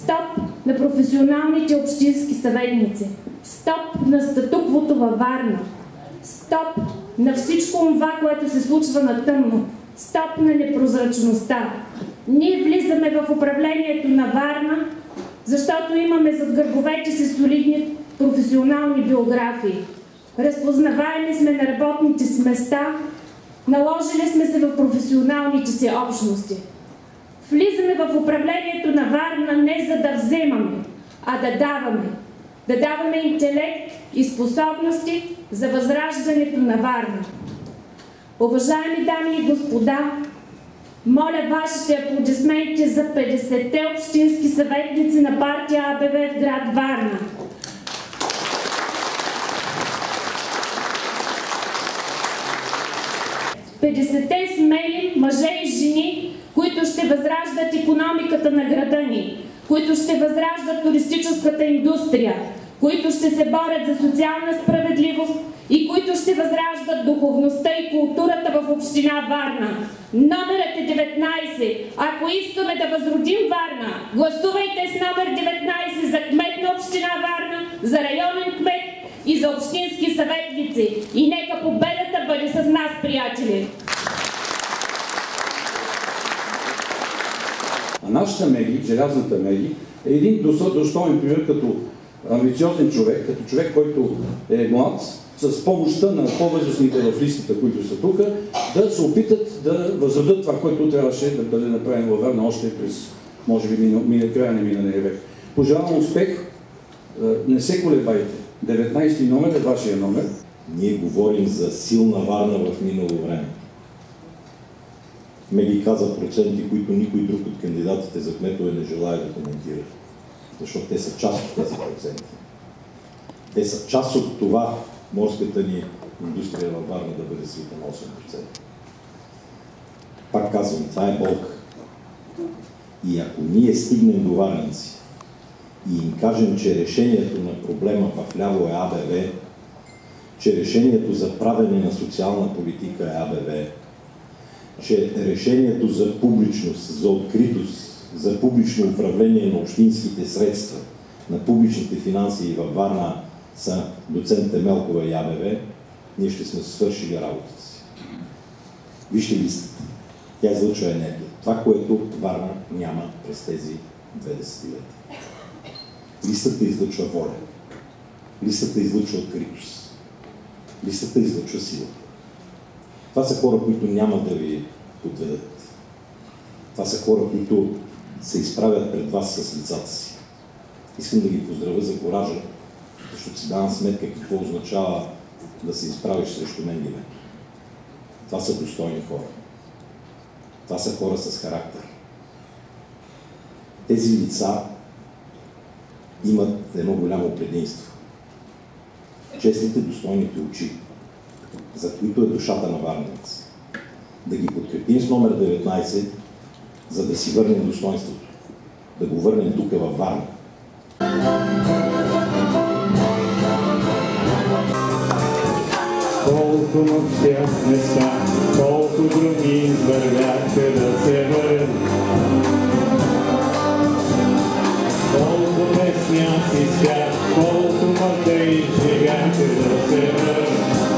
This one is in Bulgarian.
Стоп на професионалните общински съветници. Стоп на статуквото във Варна. Стоп на всичко това, което се случва на тъмно. Стоп на непрозрачността. Ние влизаме в управлението на Варна, защото имаме зад гърбовете си солидни професионални биографии. Разпознаваеми сме на работните си места, наложили сме се в професионалните си общности. Влизаме в управлението на Варна не за да вземаме, а да даваме. Да даваме интелект и способности за възраждането на Варна. Уважаеми дами и господа, моля вашите аплодисменти за 50-те общински съветници на партия АБВ в град Варна. 50-те смели мъже и жени, които ще възраждат икономиката на града ни, които ще възраждат туристическата индустрия, които ще се борят за социална справедливост и които ще възраждат духовността и културата в община Варна. Номерът е 19. Ако искаме да възродим Варна, гласувайте с номер 19 за кмет на община Варна, за районен кмет и за общински съветници. И нека победата бъде с нас, приятели! А нашата Меги, желязната Меги, е един достоен пример като амбициозен човек, като човек, който е млад, с помощта на по-възрастните в листата, които са тук, да се опитат да възродят това, което трябваше да бъде направено във Варна още през, може би, края на миналия век. Пожелавам успех, не се колебайте. 19 номер е вашия номер. Ние говорим за силна Варна в минало време. Меги каза проценти, които никой друг от кандидатите за кметове не желая да коментира. Защото те са част от тези проценти. Те са част от това морската ни индустрия във Варна да бъде свита на 8%. Пак казвам, това е болка. И ако ние стигнем до варненци и им кажем, че решението на проблема в ляво е АБВ, че решението за правене на социална политика е АБВ, че решението за публичност, за откритост, за публично управление на общинските средства, на публичните финанси във Варна са доцент Темелкова и АБВ, ние ще сме свършили работата си. Вижте листата. Тя излъчва енергия. Това, което Варна няма през тези 2 десетилетия. Листата излъчва воля. Листата излъчва откритост. Листата излъчва сила. Това са хора, които няма да ви подведат. Това са хора, които се изправят пред вас с лицата си. Искам да ги поздравя за коража, защото си давам сметка какво означава да се изправиш срещу мен и мен. Това са достойни хора. Това са хора с характер. Тези лица имат едно голямо предимство. Честните, достойните очи, за които е душата на варненец. Да ги подкрепим с номер 19, за да си върнем достоинството. Да го върнем тук във Варна. Колко нощях места, колко други извървяха да се върнат. Колко песня си свят, колко мъдри живяха да се върнат.